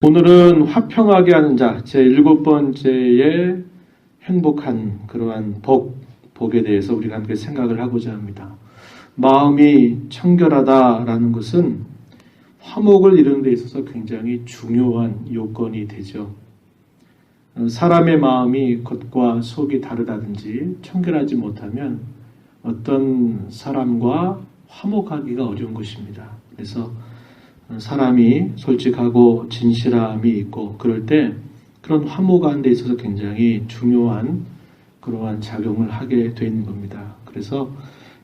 오늘은 화평하게 하는 자, 제 7번째의 행복한 그러한 복에 대해서 우리가 함께 생각을 하고자 합니다. 마음이 청결하다라는 것은 화목을 이루는 데 있어서 굉장히 중요한 요건이 되죠. 사람의 마음이 겉과 속이 다르다든지 청결하지 못하면 어떤 사람과 화목하기가 어려운 것입니다. 그래서 사람이 솔직하고 진실함이 있고 그럴 때 그런 화목한 데 있어서 굉장히 중요한 그러한 작용을 하게 되는 겁니다. 그래서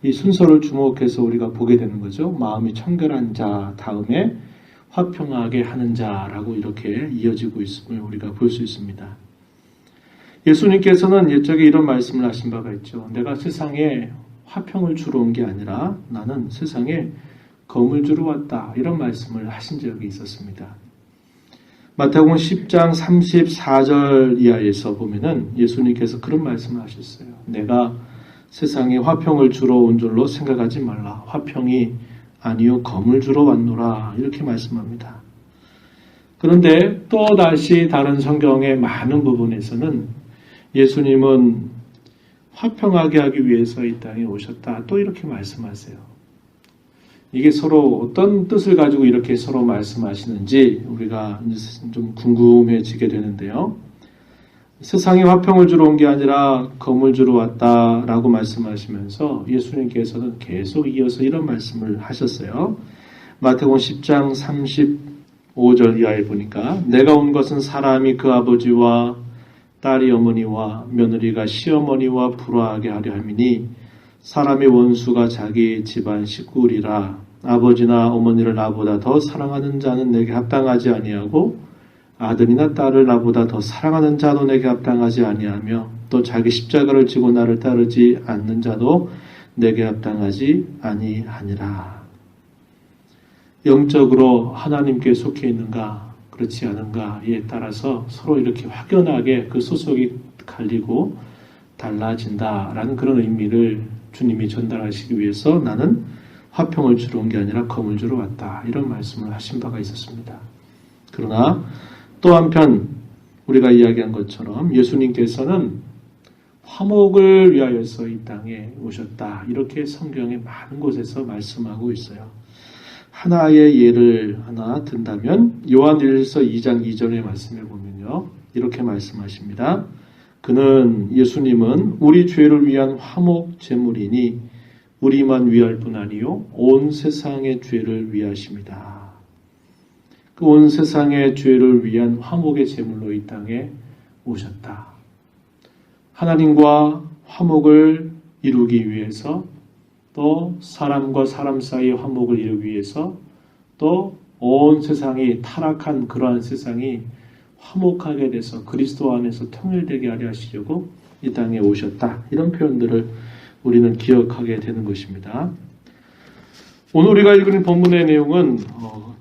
이 순서를 주목해서 우리가 보게 되는 거죠. 마음이 청결한 자 다음에 화평하게 하는 자라고 이렇게 이어지고 있음을 우리가 볼 수 있습니다. 예수님께서는 옛적에 이런 말씀을 하신 바가 있죠. 내가 세상에 화평을 주러 온 게 아니라 나는 세상에 검을 주러 왔다. 이런 말씀을 하신 적이 있었습니다. 마태복음 10장 34절 이하에서 보면은 예수님께서 그런 말씀을 하셨어요. 내가 세상에 화평을 주러 온 줄로 생각하지 말라. 화평이 아니요 검을 주러 왔노라. 이렇게 말씀합니다. 그런데 또 다시 다른 성경의 많은 부분에서는 예수님은 화평하게 하기 위해서 이 땅에 오셨다. 또 이렇게 말씀하세요. 이게 서로 어떤 뜻을 가지고 이렇게 서로 말씀하시는지 우리가 좀 궁금해지게 되는데요. 세상에 화평을 주러 온 게 아니라 검을 주러 왔다라고 말씀하시면서 예수님께서는 계속 이어서 이런 말씀을 하셨어요. 마태복음 10장 35절 이하에 보니까 내가 온 것은 사람이 그 아버지와 딸이 어머니와 며느리가 시어머니와 불화하게 하려 함이니 사람의 원수가 자기 집안 식구리라. 아버지나 어머니를 나보다 더 사랑하는 자는 내게 합당하지 아니하고 아들이나 딸을 나보다 더 사랑하는 자도 내게 합당하지 아니하며 또 자기 십자가를 지고 나를 따르지 않는 자도 내게 합당하지 아니하니라. 영적으로 하나님께 속해 있는가 그렇지 않은가에 따라서 서로 이렇게 확연하게 그 소속이 갈리고 달라진다라는 그런 의미를 주님이 전달하시기 위해서 나는 화평을 주러 온 게 아니라 검을 주러 왔다. 이런 말씀을 하신 바가 있었습니다. 그러나 또 한편 우리가 이야기한 것처럼 예수님께서는 화목을 위하여서 이 땅에 오셨다. 이렇게 성경의 많은 곳에서 말씀하고 있어요. 하나의 예를 하나 든다면 요한일서 2장 2절의 말씀을 보면요. 이렇게 말씀하십니다. 그는 예수님은 우리 죄를 위한 화목 제물이니 우리만 위할 뿐 아니요 온 세상의 죄를 위하십니다. 그 온 세상의 죄를 위한 화목의 제물로 이 땅에 오셨다. 하나님과 화목을 이루기 위해서 또 사람과 사람 사이의 화목을 이루기 위해서 또 온 세상이 타락한 그러한 세상이 화목하게 돼서 그리스도 안에서 통일되게 하려 하시려고 이 땅에 오셨다. 이런 표현들을 우리는 기억하게 되는 것입니다. 오늘 우리가 읽은 본문의 내용은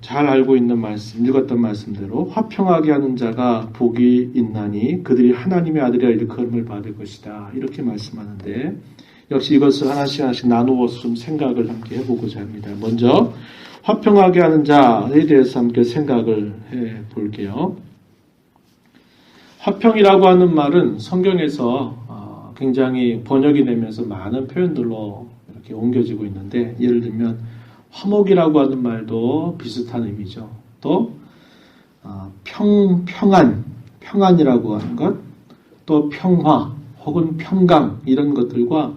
잘 알고 있는 말씀, 읽었던 말씀대로 화평하게 하는 자가 복이 있나니 그들이 하나님의 아들이라 일컬음을 받을 것이다. 이렇게 말씀하는데 역시 이것을 하나씩 나누어서 좀 생각을 함께 해보고자 합니다. 먼저 화평하게 하는 자에 대해서 함께 생각을 해볼게요. 화평이라고 하는 말은 성경에서 굉장히 번역이 되면서 많은 표현들로 이렇게 옮겨지고 있는데 예를 들면 화목이라고 하는 말도 비슷한 의미죠. 또 평안이라고 하는 것, 또 평화 혹은 평강 이런 것들과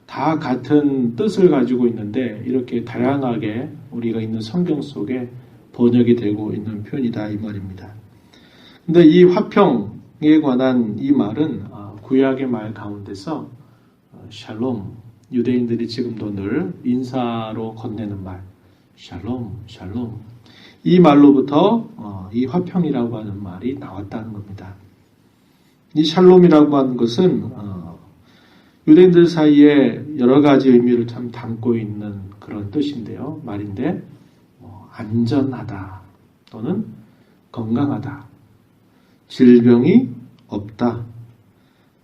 다 같은 뜻을 가지고 있는데 이렇게 다양하게 우리가 있는 성경 속에 번역이 되고 있는 표현이다 이 말입니다. 근데 이 화평에 관한 이 말은 구약의 말 가운데서 샬롬, 유대인들이 지금도 늘 인사로 건네는 말, 샬롬, 샬롬. 이 말로부터 이 화평이라고 하는 말이 나왔다는 겁니다. 이 샬롬이라고 하는 것은 유대인들 사이에 여러 가지 의미를 참 담고 있는 그런 뜻인데요. 말인데 안전하다 또는 건강하다, 질병이 없다.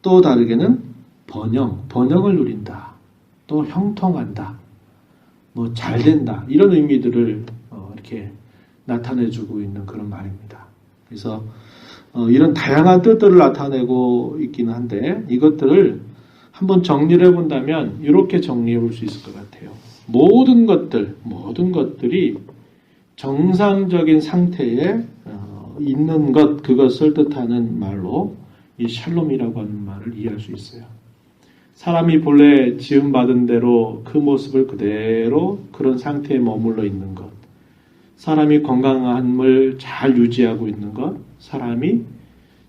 또 다르게는 번영을 누린다. 또 형통한다. 잘 된다. 이런 의미들을 이렇게 나타내주고 있는 그런 말입니다. 그래서 이런 다양한 뜻들을 나타내고 있기는 한데 이것들을 한번 정리를 해본다면 이렇게 정리해 볼 수 있을 것 같아요. 모든 것들이 정상적인 상태에 있는 것, 그것을 뜻하는 말로 이 샬롬이라고 하는 말을 이해할 수 있어요. 사람이 본래 지음받은 대로 그 모습을 그대로 그런 상태에 머물러 있는 것, 사람이 건강함을 잘 유지하고 있는 것, 사람이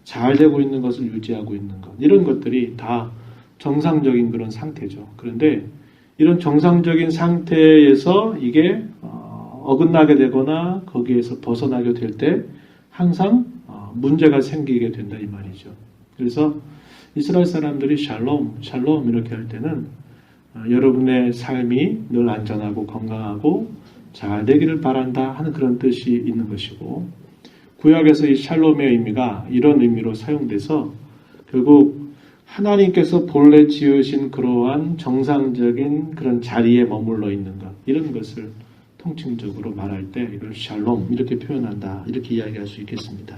잘 되고 있는 것을 유지하고 있는 것, 이런 것들이 다 정상적인 그런 상태죠. 그런데 이런 정상적인 상태에서 이게 어긋나게 되거나 거기에서 벗어나게 될 때 항상 문제가 생기게 된다 이 말이죠. 그래서 이스라엘 사람들이 샬롬 이렇게 할 때는 여러분의 삶이 늘 안전하고 건강하고 잘 되기를 바란다 하는 그런 뜻이 있는 것이고, 구약에서 이 샬롬의 의미가 이런 의미로 사용돼서 결국 하나님께서 본래 지으신 그러한 정상적인 그런 자리에 머물러 있는 것, 이런 것을 통칭적으로 말할 때 이걸 샬롬 이렇게 표현한다, 이렇게 이야기할 수 있겠습니다.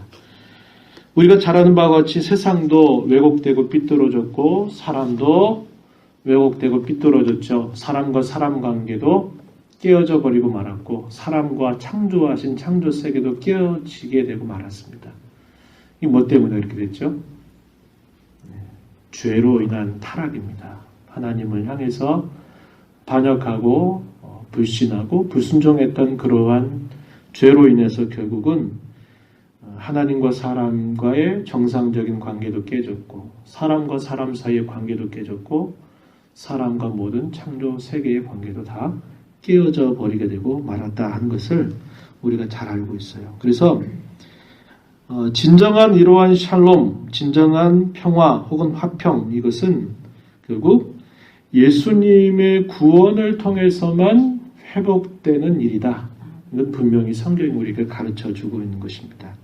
우리가 잘 아는 바와 같이 세상도 왜곡되고 삐뚤어졌고 사람도 왜곡되고 삐뚤어졌죠. 사람과 사람 관계도 깨어져 버리고 말았고 사람과 창조하신 창조 세계도 깨어지게 되고 말았습니다. 이게 뭐 때문에 이렇게 됐죠? 죄로 인한 타락입니다. 하나님을 향해서 반역하고 불신하고 불순종했던 그러한 죄로 인해서 결국은 하나님과 사람과의 정상적인 관계도 깨졌고 사람과 사람 사이의 관계도 깨졌고 사람과 모든 창조 세계의 관계도 다 깨어져 버리게 되고 말았다 하는 것을 우리가 잘 알고 있어요. 그래서 진정한 이러한 샬롬, 진정한 평화 혹은 화평, 이것은 결국 예수님의 구원을 통해서만 회복되는 일이다. 이건 분명히 성경이 우리에게 가르쳐주고 있는 것입니다.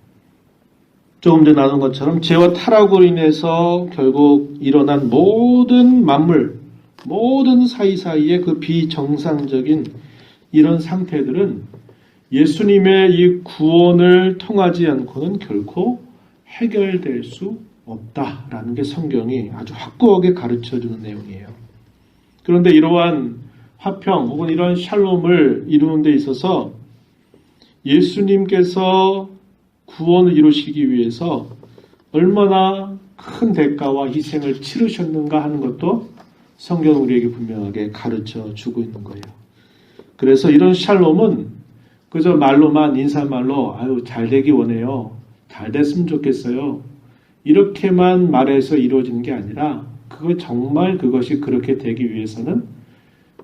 조금 전에 나눈 것처럼 죄와 타락으로 인해서 결국 일어난 모든 만물, 모든 사이사이의 그 비정상적인 이런 상태들은 예수님의 이 구원을 통하지 않고는 결코 해결될 수 없다라는 게 성경이 아주 확고하게 가르쳐주는 내용이에요. 그런데 이러한 화평 혹은 이러한 샬롬을 이루는 데 있어서 예수님께서 구원을 이루시기 위해서 얼마나 큰 대가와 희생을 치르셨는가 하는 것도 성경은 우리에게 분명하게 가르쳐 주고 있는 거예요. 그래서 이런 샬롬은 그저 말로만 인사말로 아유 잘 되기 원해요. 잘 됐으면 좋겠어요. 이렇게만 말해서 이루어지는 게 아니라 정말 그것이 그렇게 되기 위해서는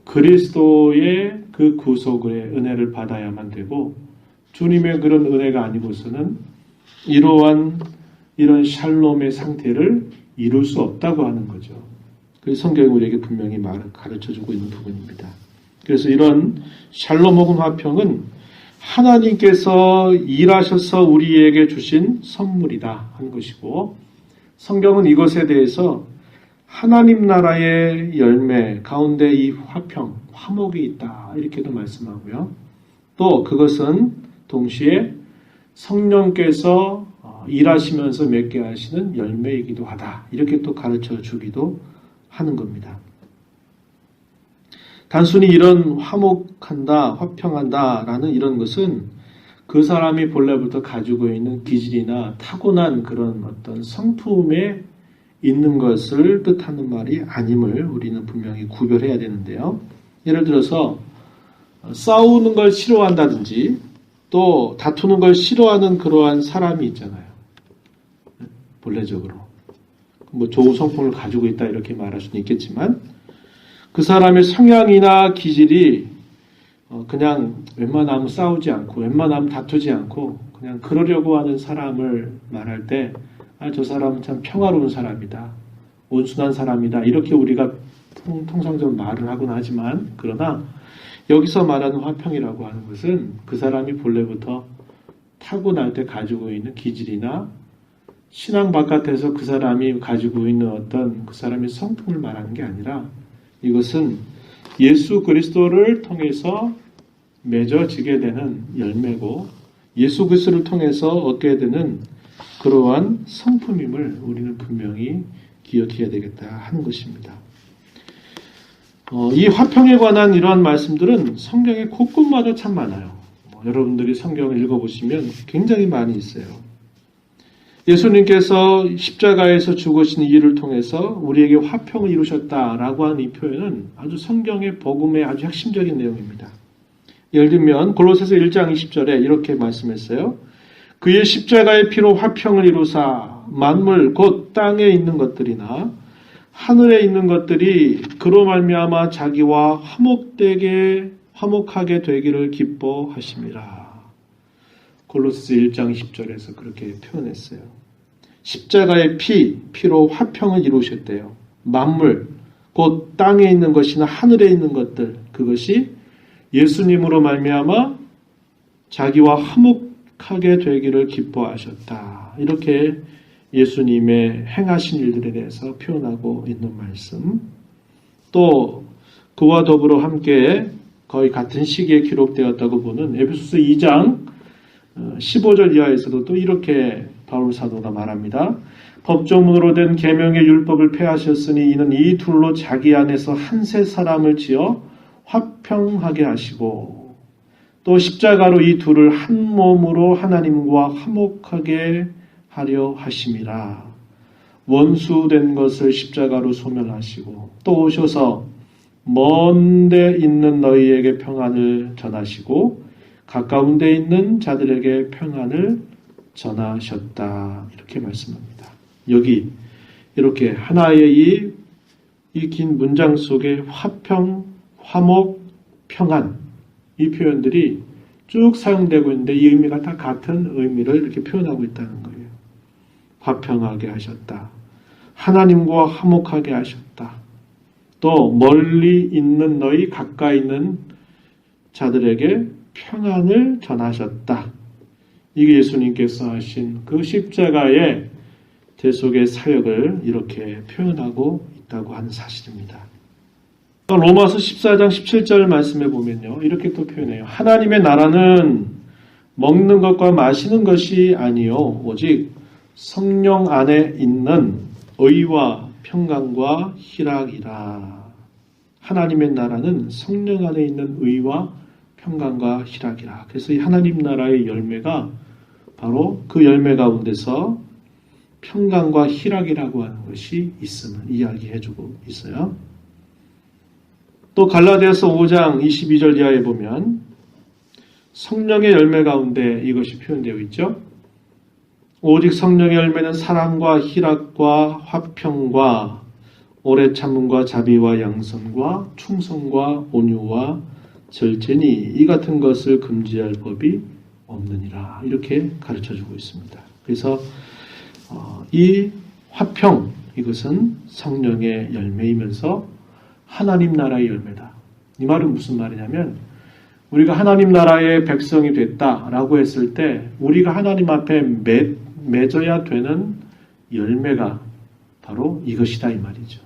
그리스도의 그 구속의 은혜를 받아야만 되고 주님의 그런 은혜가 아니고서는 이러한 이런 샬롬의 상태를 이룰 수 없다고 하는 거죠. 그래서 성경이 우리에게 분명히 가르쳐주고 있는 부분입니다. 그래서 이런 샬롬 혹은 화평은 하나님께서 일하셔서 우리에게 주신 선물이다 하는 것이고, 성경은 이것에 대해서 하나님 나라의 열매 가운데 이 화평, 화목이 있다 이렇게도 말씀하고요. 또 그것은 동시에 성령께서 일하시면서 맺게 하시는 열매이기도 하다 이렇게 또 가르쳐 주기도 하는 겁니다. 단순히 이런 화목한다, 화평한다라는 이런 것은 그 사람이 본래부터 가지고 있는 기질이나 타고난 그런 어떤 성품에 있는 것을 뜻하는 말이 아님을 우리는 분명히 구별해야 되는데요. 예를 들어서 싸우는 걸 싫어한다든지 또 다투는 걸 싫어하는 그러한 사람이 있잖아요. 본래적으로. 뭐 좋은 성품을 가지고 있다 이렇게 말할 수는 있겠지만 그 사람의 성향이나 기질이 그냥 웬만하면 싸우지 않고 웬만하면 다투지 않고 그냥 그러려고 하는 사람을 말할 때 저 사람은 참 평화로운 사람이다. 온순한 사람이다. 이렇게 우리가 통상적으로 말을 하곤 하지만 그러나 여기서 말하는 화평이라고 하는 것은 그 사람이 본래부터 타고날 때 가지고 있는 기질이나 신앙 바깥에서 그 사람이 가지고 있는 어떤 그 사람의 성품을 말하는 게 아니라 이것은 예수 그리스도를 통해서 맺어지게 되는 열매고 예수 그리스도를 통해서 얻게 되는 그러한 성품임을 우리는 분명히 기억해야 되겠다 하는 것입니다. 이 화평에 관한 이러한 말씀들은 성경의 곳곳마다 참 많아요. 여러분들이 성경을 읽어보시면 굉장히 많이 있어요. 예수님께서 십자가에서 죽으신 이 일을 통해서 우리에게 화평을 이루셨다라고 하는 이 표현은 아주 성경의 복음의 아주 핵심적인 내용입니다. 예를 들면 골로새서 1장 20절에 이렇게 말씀했어요. 그의 십자가의 피로 화평을 이루사 만물 곧 땅에 있는 것들이나 하늘에 있는 것들이 그로 말미암아 자기와 화목하게 되기를 기뻐하심이라. 골로새서 1장 20절에서 그렇게 표현했어요. 십자가의 피로 화평을 이루셨대요. 만물, 곧 땅에 있는 것이나 하늘에 있는 것들, 그것이 예수님으로 말미암아 자기와 화목하게 되기를 기뻐하셨다. 이렇게 예수님의 행하신 일들에 대해서 표현하고 있는 말씀. 또 그와 더불어 함께 거의 같은 시기에 기록되었다고 보는 에베소서 2장 15절 이하에서도 또 이렇게 바울 사도가 말합니다. 법조문으로 된 계명의 율법을 폐하셨으니 이는 이 둘로 자기 안에서 한 세 사람을 지어 화평하게 하시고 또 십자가로 이 둘을 한 몸으로 하나님과 화목하게 하려 하심이라. 원수된 것을 십자가로 소멸하시고 또 오셔서 먼 데 있는 너희에게 평안을 전하시고 가까운 데 있는 자들에게 평안을 전하셨다. 이렇게 말씀합니다. 여기 이렇게 하나의 이 긴 문장 속에 화평, 화목, 평안 이 표현들이 쭉 사용되고 있는데 이 의미가 다 같은 의미를 이렇게 표현하고 있다는 거예요. 화평하게 하셨다. 하나님과 화목하게 하셨다. 또 멀리 있는 너희 가까이 있는 자들에게 평안을 전하셨다. 이게 예수님께서 하신 그 십자가의 대속의 사역을 이렇게 표현하고 있다고 하는 사실입니다. 로마서 14장 17절 말씀에 보면요. 이렇게 또 표현해요. 하나님의 나라는 먹는 것과 마시는 것이 아니요 오직 성령 안에 있는 의와 평강과 희락이라. 하나님의 나라는 성령 안에 있는 의와 평강과 희락이라. 그래서 이 하나님 나라의 열매가 바로 그 열매 가운데서 평강과 희락이라고 하는 것이 있음을 이야기해주고 있어요. 또 갈라디아서 5장 22절 이하에 보면 성령의 열매 가운데 이것이 표현되어 있죠. 오직 성령의 열매는 사랑과 희락과 화평과 오래 참음과 자비와 양선과 충성과 온유와 절제니 이 같은 것을 금지할 법이 없느니라. 이렇게 가르쳐주고 있습니다. 그래서 이 화평 이것은 성령의 열매이면서 하나님 나라의 열매다. 이 말은 무슨 말이냐면 우리가 하나님 나라의 백성이 됐다라고 했을 때 우리가 하나님 앞에 맺어야 되는 열매가 바로 이것이다 이 말이죠.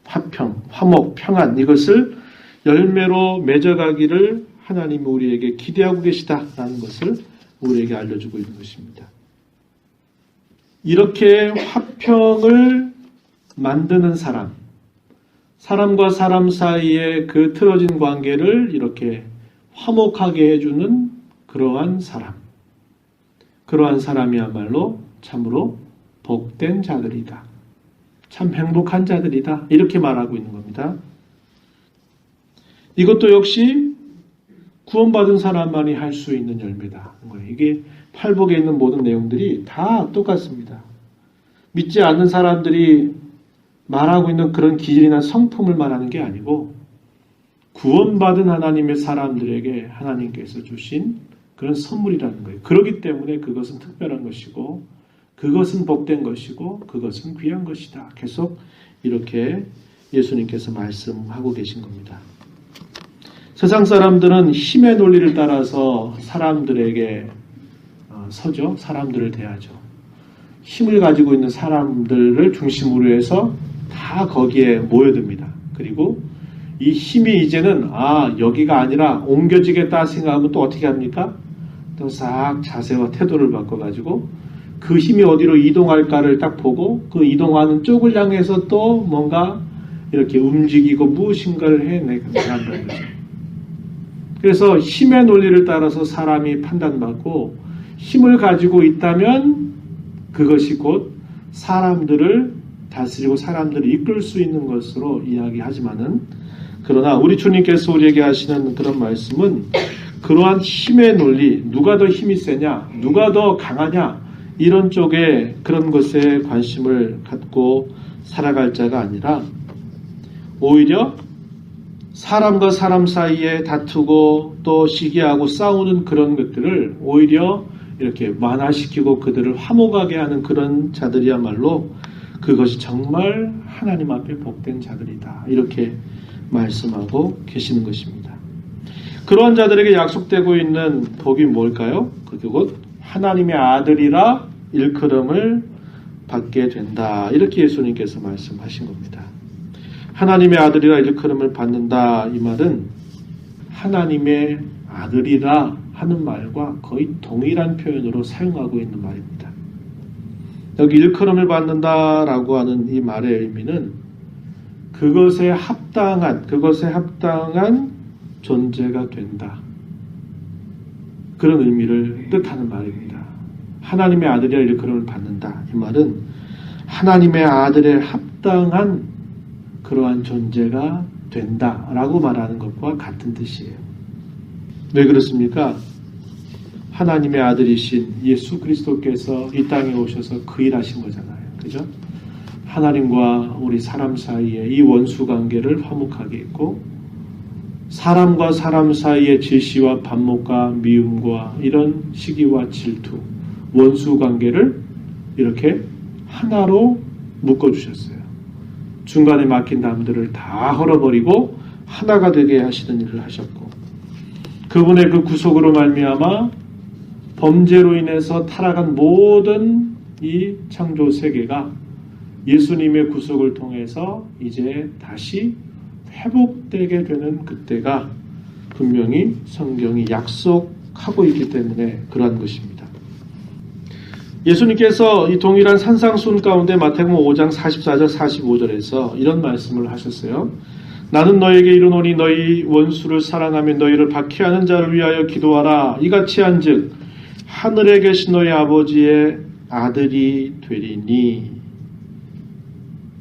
화평, 화목, 평안 이것을 열매로 맺어가기를 하나님이 우리에게 기대하고 계시다라는 것을 우리에게 알려주고 있는 것입니다. 이렇게 화평을 만드는 사람, 사람과 사람 사이의 그 틀어진 관계를 이렇게 화목하게 해주는 그러한 사람, 그러한 사람이야말로 참으로 복된 자들이다. 참 행복한 자들이다. 이렇게 말하고 있는 겁니다. 이것도 역시 구원받은 사람만이 할 수 있는 열매다. 이게 팔복에 있는 모든 내용들이 다 똑같습니다. 믿지 않는 사람들이 말하고 있는 그런 기질이나 성품을 말하는 게 아니고 구원받은 하나님의 사람들에게 하나님께서 주신 그런 선물이라는 거예요. 그렇기 때문에 그것은 특별한 것이고 그것은 복된 것이고 그것은 귀한 것이다. 계속 이렇게 예수님께서 말씀하고 계신 겁니다. 세상 사람들은 힘의 논리를 따라서 사람들에게 서죠. 사람들을 대하죠. 힘을 가지고 있는 사람들을 중심으로 해서 다 거기에 모여듭니다. 그리고 이 힘이 이제는 여기가 아니라 옮겨지겠다 생각하면 또 어떻게 합니까? 또 싹 자세와 태도를 바꿔가지고 그 힘이 어디로 이동할까를 딱 보고 그 이동하는 쪽을 향해서 또 뭔가 이렇게 움직이고 무엇인가를 해내간다는 거죠. 그래서 힘의 논리를 따라서 사람이 판단받고 힘을 가지고 있다면 그것이 곧 사람들을 다스리고 사람들을 이끌 수 있는 것으로 이야기하지만은 그러나 우리 주님께서 우리에게 하시는 그런 말씀은 그러한 힘의 논리, 누가 더 힘이 세냐, 누가 더 강하냐 이런 쪽에 그런 것에 관심을 갖고 살아갈 자가 아니라 오히려 사람과 사람 사이에 다투고 또 시기하고 싸우는 그런 것들을 오히려 이렇게 완화시키고 그들을 화목하게 하는 그런 자들이야말로 그것이 정말 하나님 앞에 복된 자들이다. 이렇게 말씀하고 계시는 것입니다. 그러한 자들에게 약속되고 있는 복이 뭘까요? 그게 곧 하나님의 아들이라 일컬음을 받게 된다. 이렇게 예수님께서 말씀하신 겁니다. 하나님의 아들이라 일컬음을 받는다. 이 말은 하나님의 아들이라 하는 말과 거의 동일한 표현으로 사용하고 있는 말입니다. 여기 일컬음을 받는다라고 하는 이 말의 의미는 그것에 합당한 존재가 된다. 그런 의미를 뜻하는 말입니다. 하나님의 아들이라 일컬음을 받는다. 이 말은 하나님의 아들에 합당한 그러한 존재가 된다라고 말하는 것과 같은 뜻이에요. 왜 그렇습니까? 하나님의 아들이신 예수 그리스도께서 이 땅에 오셔서 그 일하신 거잖아요. 그죠? 하나님과 우리 사람 사이에 이 원수 관계를 화목하게 했고 사람과 사람 사이의 질시와 반목과 미움과 이런 시기와 질투, 원수 관계를 이렇게 하나로 묶어주셨어요. 중간에 막힌 담들을 다 헐어버리고 하나가 되게 하시는 일을 하셨고 그분의 그 구속으로 말미암아 범죄로 인해서 타락한 모든 이 창조 세계가 예수님의 구속을 통해서 이제 다시 회복되게 되는 그때가 분명히 성경이 약속하고 있기 때문에 그러한 것입니다. 예수님께서 이 동일한 산상순 가운데 마태복음 5장 44절 45절에서 이런 말씀을 하셨어요. 나는 너에게 이르노니 너희 원수를 사랑하며 너희를 박해하는 자를 위하여 기도하라. 이같이 한즉 하늘에 계신 너희 아버지의 아들이 되리니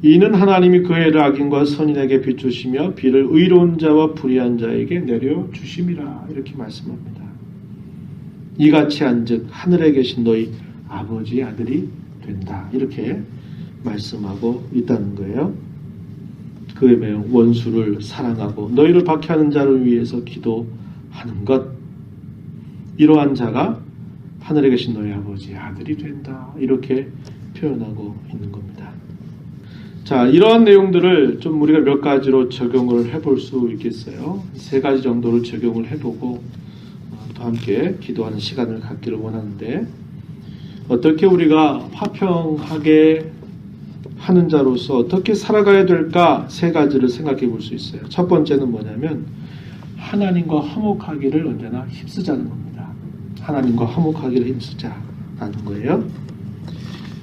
이는 하나님이 그의 해를 악인과 선인에게 비추시며 비를 의로운 자와 불의한 자에게 내려주심이라. 이렇게 말씀합니다. 이같이 한즉 하늘에 계신 너희 아버지의 아들이 된다. 이렇게 말씀하고 있다는 거예요. 그에 매여 원수를 사랑하고 너희를 박해하는 자를 위해서 기도하는 것. 이러한 자가 하늘에 계신 너희 아버지의 아들이 된다. 이렇게 표현하고 있는 겁니다. 자, 이러한 내용들을 좀 우리가 몇 가지로 적용을 해볼 수 있겠어요. 3가지 정도를 적용을 해보고 또 함께 기도하는 시간을 갖기를 원하는데 어떻게 우리가 화평하게 하는 자로서 어떻게 살아가야 될까 3가지를 생각해 볼 수 있어요. 첫 번째는 뭐냐면 하나님과 화목하기를 언제나 힘쓰자는 겁니다. 하나님과 화목하기를 힘쓰자라는 거예요.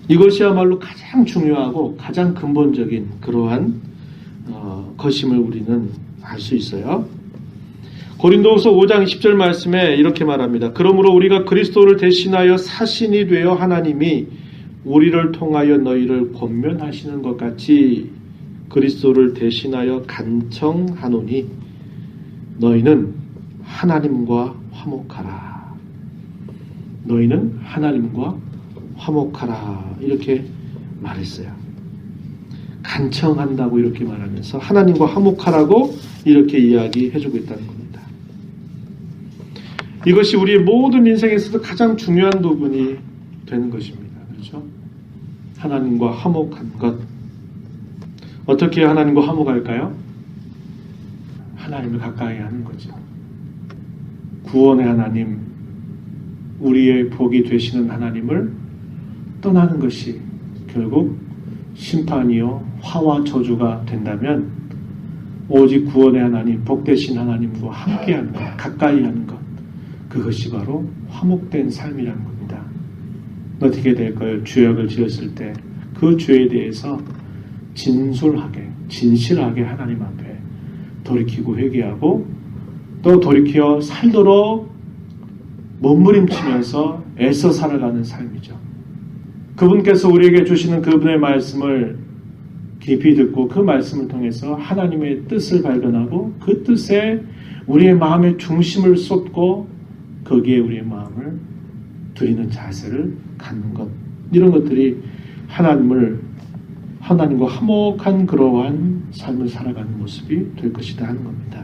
이것이야말로 가장 중요하고 가장 근본적인 그러한 것임을 우리는 알 수 있어요. 고린도후서 5장 10절 말씀에 이렇게 말합니다. 그러므로 우리가 그리스도를 대신하여 사신이 되어 하나님이 우리를 통하여 너희를 권면하시는 것 같이 그리스도를 대신하여 간청하노니 너희는 하나님과 화목하라. 너희는 하나님과 화목하라. 이렇게 말했어요. 간청한다고 이렇게 말하면서 하나님과 화목하라고 이렇게 이야기해주고 있다는 겁니다. 이것이 우리의 모든 인생에서도 가장 중요한 부분이 되는 것입니다. 그렇죠? 하나님과 화목한 것. 어떻게 하나님과 화목할까요? 하나님을 가까이 하는 거죠. 구원의 하나님, 우리의 복이 되시는 하나님을 떠나는 것이 결국 심판이요 화와 저주가 된다면 오직 구원의 하나님, 복되신 하나님과 함께하는 것, 가까이 하는 것, 그것이 바로 화목된 삶이라는 겁니다. 어떻게 될까요? 죄악을 지었을 때 그 죄에 대해서 진실하게 하나님 앞에 돌이키고 회개하고 또 돌이켜 살도록 몸부림치면서 애써 살아가는 삶이죠. 그분께서 우리에게 주시는 그분의 말씀을 깊이 듣고 그 말씀을 통해서 하나님의 뜻을 발견하고 그 뜻에 우리의 마음의 중심을 쏟고 거기에 우리의 마음을 드리는 자세를 갖는 것, 이런 것들이 하나님과 화목한 그러한 삶을 살아가는 모습이 될 것이다 하는 겁니다.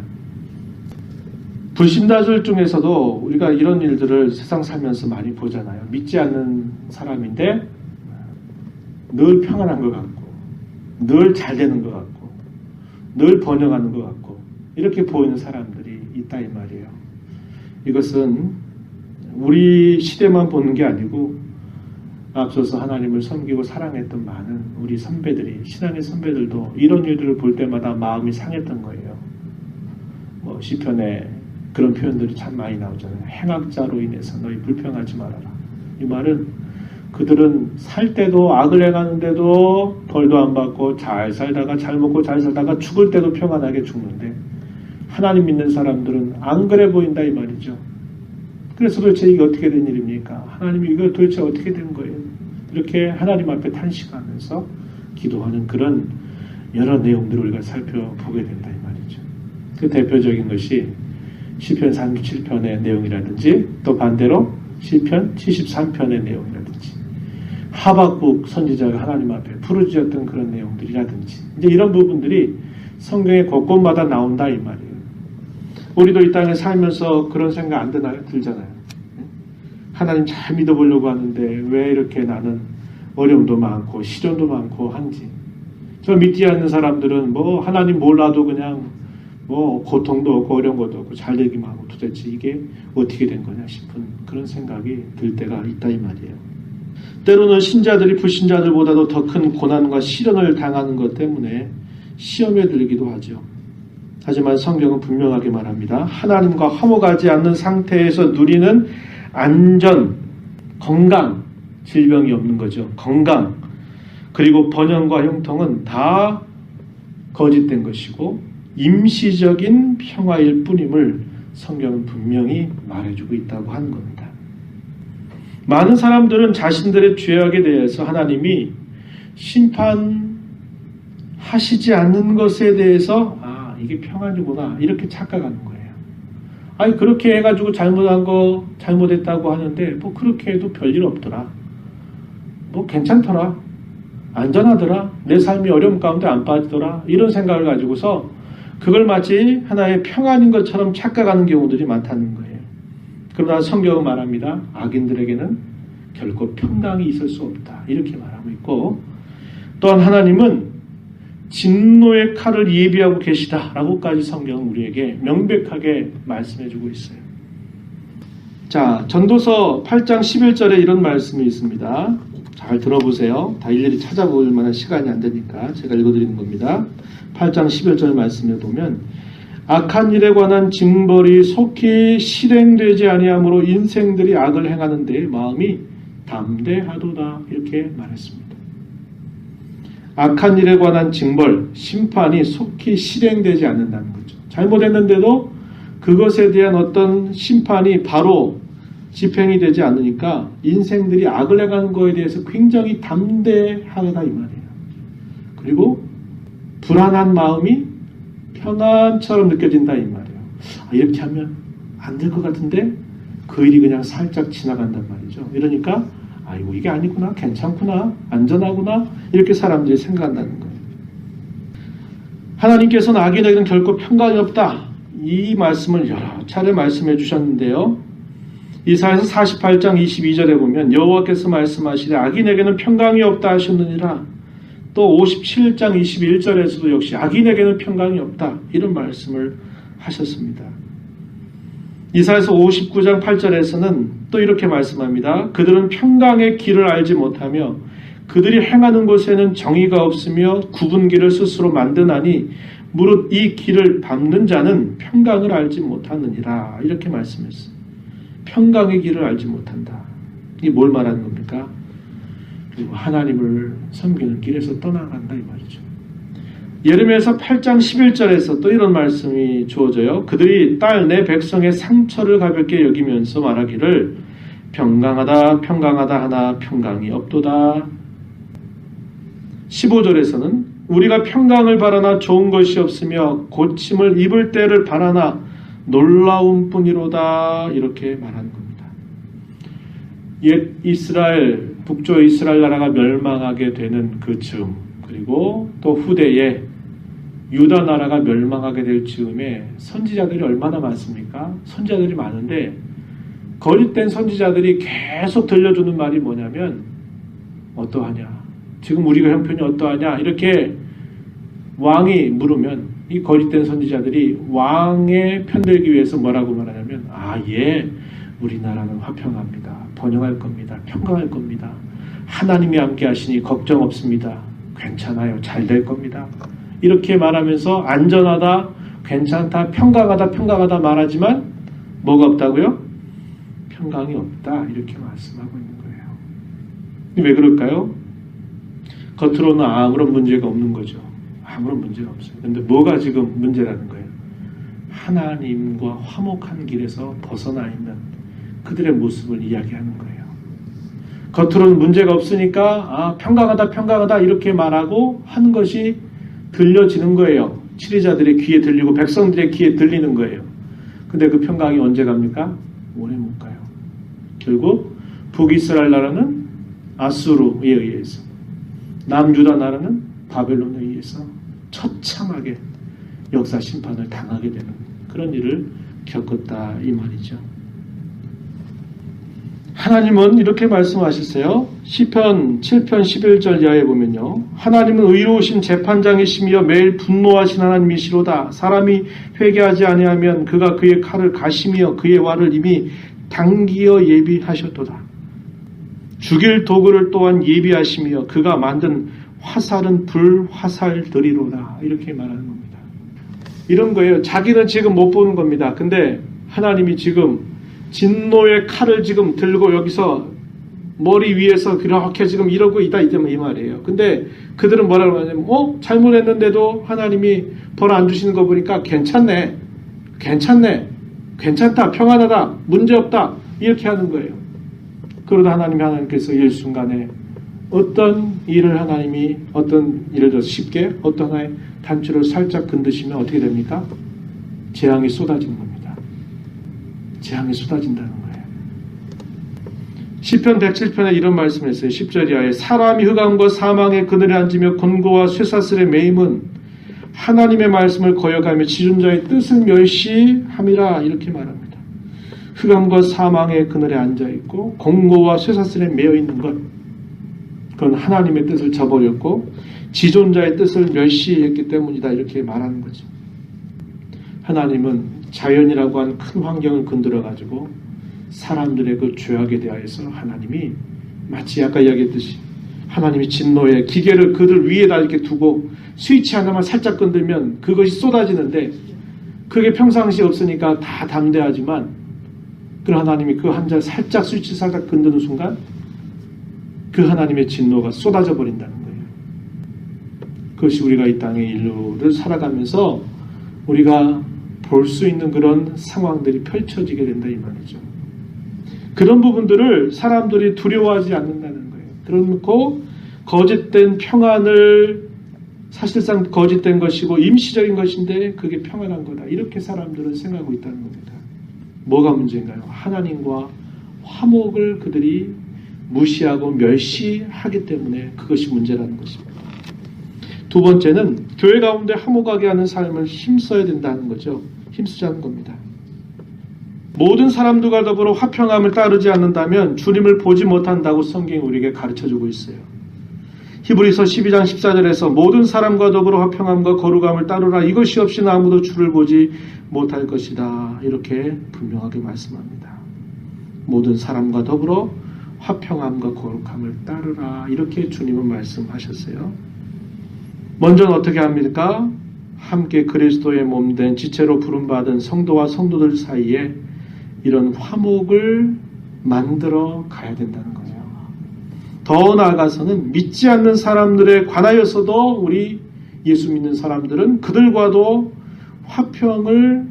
불신자들 중에서도 우리가 이런 일들을 세상 살면서 많이 보잖아요. 믿지 않는 사람인데 늘 평안한 것 같고 늘 잘 되는 것 같고 늘 번영하는 것 같고 이렇게 보이는 사람들이 있다 이 말이에요. 이것은 우리 시대만 보는 게 아니고 앞서서 하나님을 섬기고 사랑했던 많은 우리 선배들이, 신앙의 선배들도 이런 일들을 볼 때마다 마음이 상했던 거예요. 시편에 그런 표현들이 참 많이 나오잖아요. 행악자로 인해서 너희 불평하지 말아라. 이 말은 그들은 살 때도 악을 행하는데도 벌도 안 받고 잘 살다가 잘 먹고 잘 살다가 죽을 때도 평안하게 죽는데 하나님 믿는 사람들은 안 그래 보인다 이 말이죠. 그래서 도대체 이게 어떻게 된 일입니까? 하나님이 이거 도대체 어떻게 된 거예요? 이렇게 하나님 앞에 탄식하면서 기도하는 그런 여러 내용들을 우리가 살펴보게 된다 이 말이죠. 그 대표적인 것이 시편 37편의 내용이라든지 또 반대로 시편 73편의 내용이라든지 하박국 선지자가 하나님 앞에 부르짖었던 그런 내용들이라든지 이제 이런 부분들이 성경의 곳곳마다 나온다 이 말이에요. 우리도 이 땅에 살면서 그런 생각 안 들잖아요. 하나님 잘 믿어보려고 하는데 왜 이렇게 나는 어려움도 많고 시련도 많고 한지. 저 믿지 않는 사람들은 하나님 몰라도 그냥 고통도 없고 어려운 것도 없고 잘 되기만 하고 도대체 이게 어떻게 된 거냐 싶은 그런 생각이 들 때가 있다 이 말이에요. 때로는 신자들이 불신자들보다도 더 큰 고난과 시련을 당하는 것 때문에 시험에 들기도 하죠. 하지만 성경은 분명하게 말합니다. 하나님과 화목하지 않는 상태에서 누리는 안전, 건강, 질병이 없는 거죠. 건강, 그리고 번영과 형통은 다 거짓된 것이고 임시적인 평화일 뿐임을 성경은 분명히 말해주고 있다고 하는 겁니다. 많은 사람들은 자신들의 죄악에 대해서 하나님이 심판하시지 않는 것에 대해서 이게 평안이구나 이렇게 착각하는 거예요. 그렇게 해가지고 잘못한 거 잘못했다고 하는데 그렇게 해도 별일 없더라. 괜찮더라. 안전하더라. 내 삶이 어려움 가운데 안 빠지더라. 이런 생각을 가지고서 그걸 마치 하나의 평안인 것처럼 착각하는 경우들이 많다는 거예요. 그러나 성경은 말합니다. 악인들에게는 결코 평강이 있을 수 없다. 이렇게 말하고 있고 또한 하나님은 진노의 칼을 예비하고 계시다라고까지 성경은 우리에게 명백하게 말씀해주고 있어요. 자, 전도서 8장 11절에 이런 말씀이 있습니다. 잘 들어보세요. 다 일일이 찾아볼 만한 시간이 안 되니까 제가 읽어드리는 겁니다. 8장 11절 말씀에 보면 악한 일에 관한 징벌이 속히 실행되지 아니하므로 인생들이 악을 행하는 데 마음이 담대하도다 이렇게 말했습니다. 악한 일에 관한 징벌, 심판이 속히 실행되지 않는다는 거죠. 잘못했는데도 그것에 대한 어떤 심판이 바로 집행이 되지 않으니까 인생들이 악을 행하는 것에 대해서 굉장히 담대하다 이 말이에요. 그리고 불안한 마음이 편안처럼 느껴진다 이 말이에요. 이렇게 하면 안 될 것 같은데 그 일이 그냥 살짝 지나간단 말이죠. 이러니까 이게 아니구나, 괜찮구나, 안전하구나 이렇게 사람들이 생각한다는 거예요. 하나님께서는 악인에게는 결코 평강이 없다. 이 말씀을 여러 차례 말씀해 주셨는데요. 이사야서 48장 22절에 보면 여호와께서 말씀하시되 악인에게는 평강이 없다 하셨느니라. 또 57장 21절에서도 역시 악인에게는 평강이 없다 이런 말씀을 하셨습니다. 이사야서 59장 8절에서는 또 이렇게 말씀합니다. 그들은 평강의 길을 알지 못하며 그들이 행하는 곳에는 정의가 없으며 굽은 길을 스스로 만드나니 무릇 이 길을 밟는 자는 평강을 알지 못하느니라 이렇게 말씀했어요. 평강의 길을 알지 못한다. 이게 뭘 말하는 겁니까? 그리고 하나님을 섬기는 길에서 떠나간다 이 말이죠. 예레미야서 8장 11절에서 또 이런 말씀이 주어져요. 그들이 딸 내 백성의 상처를 가볍게 여기면서 말하기를 평강하다 평강하다 하나 평강이 없도다. 15절에서는 우리가 평강을 바라나 좋은 것이 없으며 고침을 입을 때를 바라나 놀라운 뿐이로다. 이렇게 말하는 겁니다. 옛 이스라엘, 북쪽 이스라엘 나라가 멸망하게 되는 그 즈음, 그리고 또 후대에 유다 나라가 멸망하게 될 즈음에 선지자들이 얼마나 많습니까? 선지자들이 많은데 거짓된 선지자들이 계속 들려주는 말이 뭐냐면 어떠하냐? 지금 우리가 형편이 어떠하냐? 이렇게 왕이 물으면 이 거짓된 선지자들이 왕에 편들기 위해서 뭐라고 말하냐면 예, 우리나라는 화평합니다. 번영할 겁니다. 평강할 겁니다. 하나님이 함께 하시니 걱정 없습니다. 괜찮아요. 잘 될 겁니다. 이렇게 말하면서 안전하다, 괜찮다, 평강하다 말하지만 뭐가 없다고요? 평강이 없다. 이렇게 말씀하고 있는 거예요. 왜 그럴까요? 겉으로는 아무런 문제가 없는 거죠. 아무런 문제가 없어요. 그런데 뭐가 지금 문제라는 거예요? 하나님과 화목한 길에서 벗어나 있는 그들의 모습을 이야기하는 거예요. 겉으로는 문제가 없으니까 평강하다 이렇게 말하고 하는 것이 들려지는 거예요. 치리자들의 귀에 들리고 백성들의 귀에 들리는 거예요. 근데 그 평강이 언제 갑니까? 오래 못 가요. 결국 북이스라엘 나라는 아수르에 의해서, 남유다 나라는 바벨론에 의해서 처참하게 역사 심판을 당하게 되는 그런 일을 겪었다 이 말이죠. 하나님은 이렇게 말씀하셨어요. 시편 7편 11절 이하에 보면요. 하나님은 의로우신 재판장이시며 매일 분노하신 하나님이시로다. 사람이 회개하지 아니하면 그가 그의 칼을 가시며 그의 활을 이미 당기어 예비하셨도다. 죽일 도구를 또한 예비하시며 그가 만든 화살은 불화살들이로다. 이렇게 말하는 겁니다. 이런 거예요. 자기는 지금 못 보는 겁니다. 근데 하나님이 지금 진노의 칼을 지금 들고 여기서 머리 위에서 그렇게 지금 이러고 있다 이 말이에요. 근데 그들은 뭐라고 하냐면 잘못했는데도 하나님이 벌 안 주시는 거 보니까 괜찮네, 괜찮다, 평안하다, 문제없다 이렇게 하는 거예요. 그러다 하나님께서 일순간에 어떤 일을 하나님이 어떤 예를 들어서 쉽게 어떤 하나의 단추를 살짝 건드시면 어떻게 됩니까? 재앙이 쏟아지는 겁니다. 재앙이 쏟아진다는 거예요. 시편 107편에 이런 말씀을 했어요. 10절 이하에 사람이 흑암과 사망의 그늘에 앉으며 곤고와 쇠사슬에 매임은 하나님의 말씀을 거역하며 지존자의 뜻을 멸시함이라 이렇게 말합니다. 흑암과 사망의 그늘에 앉아있고 곤고와 쇠사슬에 매여있는 것, 그건 하나님의 뜻을 저버렸고 지존자의 뜻을 멸시했기 때문이다 이렇게 말하는 거죠. 하나님은 자연이라고 하는 큰 환경을 건드려가지고 사람들의 그 죄악에 대하여서 하나님이 마치 아까 이야기했듯이 하나님이 진노의 기계를 그들 위에다 이렇게 두고 스위치 하나만 살짝 건들면 그것이 쏟아지는데 그게 평상시에 없으니까 다 담대하지만 그런 하나님이 그 한 자 살짝 스위치 살짝 건드는 순간 그 하나님의 진노가 쏟아져 버린다는 거예요. 그것이 우리가 이 땅의 인류를 살아가면서 우리가 볼 수 있는 그런 상황들이 펼쳐지게 된다 이 말이죠. 그런 부분들을 사람들이 두려워하지 않는다는 거예요. 그러고 거짓된 평안을 사실상 거짓된 것이고 임시적인 것인데 그게 평안한 거다. 이렇게 사람들은 생각하고 있다는 겁니다. 뭐가 문제인가요? 하나님과 화목을 그들이 무시하고 멸시하기 때문에 그것이 문제라는 것입니다. 두 번째는 교회 가운데 화목하게 하는 삶을 힘써야 된다는 거죠. 힘쓰자는 겁니다. 모든 사람들과 더불어 화평함을 따르지 않는다면 주님을 보지 못한다고 성경이 우리에게 가르쳐주고 있어요. 히브리서 12장 14절에서 모든 사람과 더불어 화평함과 거룩함을 따르라. 이것이 없이는 아무도 주를 보지 못할 것이다. 이렇게 분명하게 말씀합니다. 모든 사람과 더불어 화평함과 거룩함을 따르라. 이렇게 주님은 말씀하셨어요. 먼저는 어떻게 합니까? 함께 그리스도의 몸된 지체로 부름받은 성도와 성도들 사이에 이런 화목을 만들어 가야 된다는 거예요. 더 나아가서는 믿지 않는 사람들에 관하여서도 우리 예수 믿는 사람들은 그들과도 화평을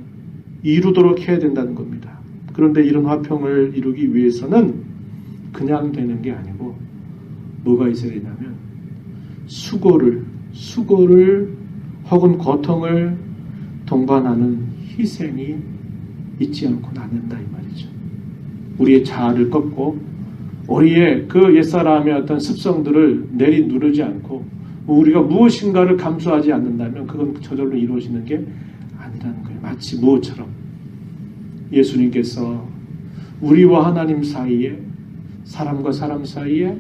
이루도록 해야 된다는 겁니다. 그런데 이런 화평을 이루기 위해서는 그냥 되는 게 아니고 뭐가 있어야 되냐면 수고를 혹은 고통을 동반하는 희생이 있지 않고는 안 된다 이 말이죠. 우리의 자아를 꺾고 우리의 그 옛사람의 어떤 습성들을 내리누르지 않고 우리가 무엇인가를 감수하지 않는다면 그건 저절로 이루어지는 게 아니라는 거예요. 마치 무엇처럼 예수님께서 우리와 하나님 사이에 사람과 사람 사이에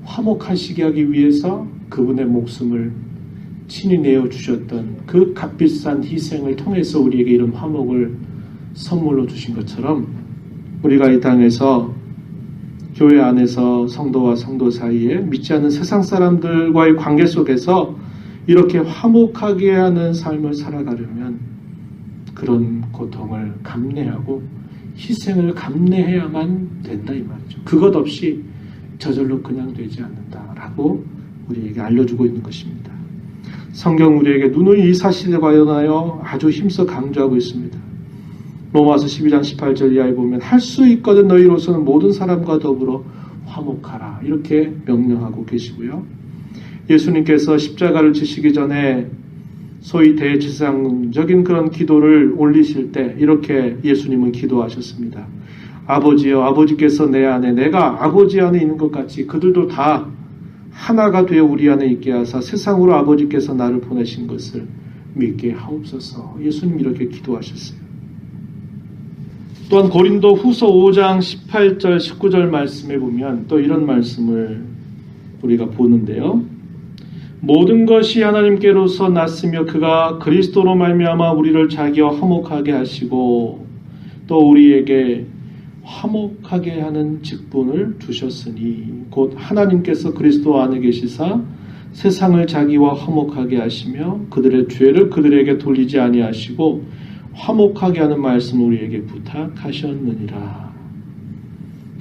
화목하시게 하기 위해서 그분의 목숨을 친히 내어주셨던 그 값비싼 희생을 통해서 우리에게 이런 화목을 선물로 주신 것처럼 우리가 이 땅에서 교회 안에서 성도와 성도 사이에 믿지 않는 세상 사람들과의 관계 속에서 이렇게 화목하게 하는 삶을 살아가려면 그런 고통을 감내하고 희생을 감내해야만 된다 이 말이죠. 그것 없이 저절로 그냥 되지 않는다라고 우리에게 알려주고 있는 것입니다. 성경 우리에게 누누이 이 사실에 관하여 아주 힘써 강조하고 있습니다. 로마서 12장 18절 이하에 보면 할 수 있거든 너희로서는 모든 사람과 더불어 화목하라 이렇게 명령하고 계시고요. 예수님께서 십자가를 지시기 전에 소위 대제사장적인 그런 기도를 올리실 때 이렇게 예수님은 기도하셨습니다. 아버지여 아버지께서 내 안에 내가 아버지 안에 있는 것 같이 그들도 다 하나가 되어 우리 안에 있게 하사 세상으로 아버지께서 나를 보내신 것을 믿게 하옵소서. 예수님 이렇게 기도하셨어요. 또한 고린도 후서 5장 18절 19절 말씀에 보면 또 이런 말씀을 우리가 보는데요. 모든 것이 하나님께로서 났으며 그가 그리스도로 말미암아 우리를 자기와 화목하게 하시고 또 우리에게 화목하게 하는 직분을 주셨으니 곧 하나님께서 그리스도 안에 계시사 세상을 자기와 화목하게 하시며 그들의 죄를 그들에게 돌리지 아니하시고 화목하게 하는 말씀을 우리에게 부탁하셨느니라.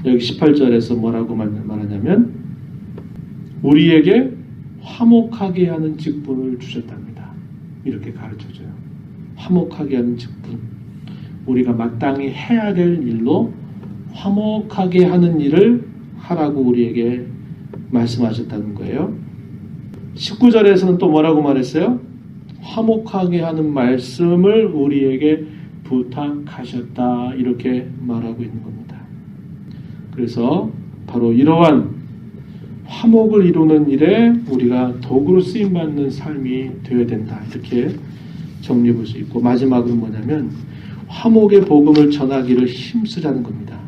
여기 18절에서 뭐라고 말하냐면 우리에게 화목하게 하는 직분을 주셨답니다. 이렇게 가르쳐줘요. 화목하게 하는 직분. 우리가 마땅히 해야 될 일로 화목하게 하는 일을 하라고 우리에게 말씀하셨다는 거예요. 19절에서는 또 뭐라고 말했어요? 화목하게 하는 말씀을 우리에게 부탁하셨다 이렇게 말하고 있는 겁니다. 그래서 바로 이러한 화목을 이루는 일에 우리가 도구로 쓰임받는 삶이 되어야 된다 이렇게 정리해 볼 수 있고 마지막으로 뭐냐면 화목의 복음을 전하기를 힘쓰자는 겁니다.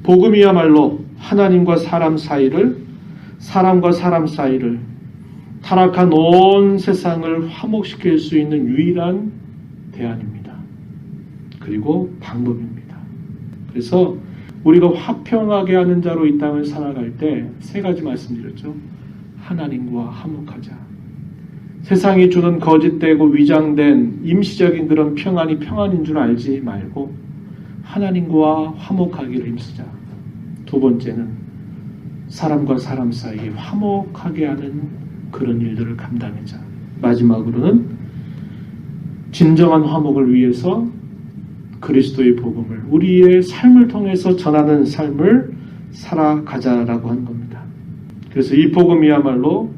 복음이야말로 하나님과 사람 사이를 사람과 사람 사이를 타락한 온 세상을 화목시킬 수 있는 유일한 대안입니다. 그리고 방법입니다. 그래서 우리가 화평하게 하는 자로 이 땅을 살아갈 때 세 가지 말씀드렸죠. 하나님과 화목하자. 세상이 주는 거짓되고 위장된 임시적인 그런 평안이 평안인 줄 알지 말고 하나님과 화목하기를 힘쓰자. 두 번째는 사람과 사람 사이에 화목하게 하는 그런 일들을 감당하자. 마지막으로는 진정한 화목을 위해서 그리스도의 복음을 우리의 삶을 통해서 전하는 삶을 살아가자라고 하는 겁니다. 그래서 이 복음이야말로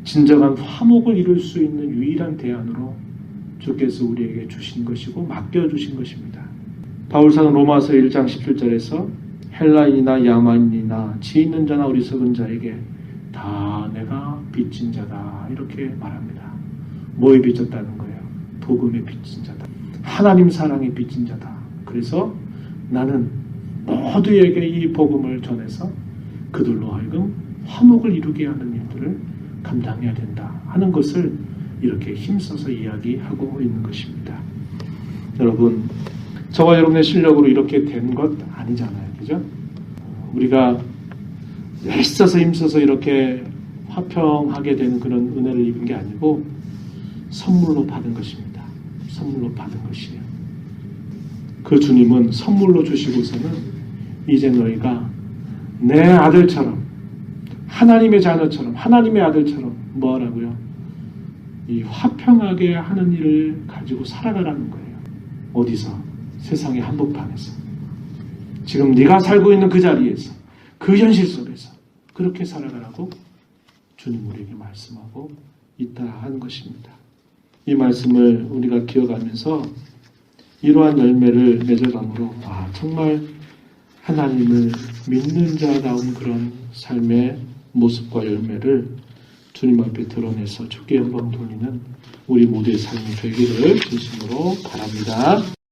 진정한 화목을 이룰 수 있는 유일한 대안으로 주께서 우리에게 주신 것이고 맡겨주신 것입니다. 바울사는 로마서 1장 17절에서 헬라인이나 야만인이나 지 있는 자나 어리석은 자에게 다 내가 빚진 자다 이렇게 말합니다. 뭐에 빚졌다는 거예요? 복음에 빚진 자다. 하나님 사랑에 빚진 자다. 그래서 나는 모두에게 이 복음을 전해서 그들로 하여금 화목을 이루게 하는 일들을 감당해야 된다 하는 것을 이렇게 힘써서 이야기하고 있는 것입니다. 여러분, 저와 여러분의 실력으로 이렇게 된 것 아니잖아요. 그죠? 우리가 애써서 힘써서 이렇게 화평하게 되는 그런 은혜를 입은 게 아니고 선물로 받은 것입니다. 선물로 받은 것이에요. 그 주님은 선물로 주시고서는 이제 너희가 내 아들처럼, 하나님의 자녀처럼, 하나님의 아들처럼 뭐 하라고요? 이 화평하게 하는 일을 가지고 살아가라는 거예요. 어디서? 세상의 한복판에서. 지금 네가 살고 있는 그 자리에서, 그 현실 속에서 그렇게 살아가라고 주님 우리에게 말씀하고 있다 하는 것입니다. 이 말씀을 우리가 기억하면서 이러한 열매를 맺어감으로 정말 하나님을 믿는 자다운 그런 삶의 모습과 열매를 주님 앞에 드러내서 주께 영광 돌리는 우리 모두의 삶이 되기를 진심으로 바랍니다.